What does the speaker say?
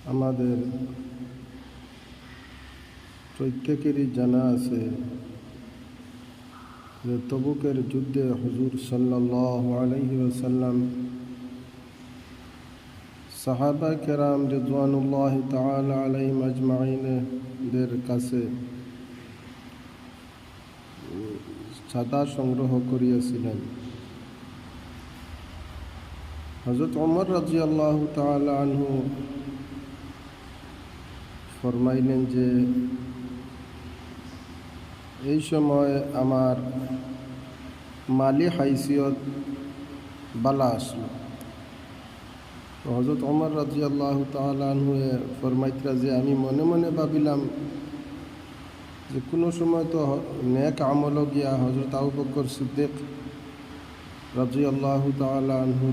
আমাদের প্রত্যেকেরই জানা আছে যে তবুকের যুদ্ধে হুজুর সাল্লাল্লাহু আলাইহি ওয়াসাল্লাম সাহাবা কেরাম রিদওয়ানুল্লাহি তাআলা আলাইহিম আজমাইনদের কাছে চাঁদা সংগ্রহ করিয়াছিলেন। হযরত ওমর রাদিয়াল্লাহু তাআলা আনহু ফরমাইলেন যে এই সময় আমার মালি হাইসিয়ত বালা আসলো। হযরত ওমর রাদিয়াল্লাহু তাআলা আনহু ফরমাইতরা যে আমি মনে মনে ভাবিলাম যে কোনো সময় তো নেক আমল গিয়া হযরত আবু বকর সিদ্দিক রাদিয়াল্লাহু তাআলা আনহু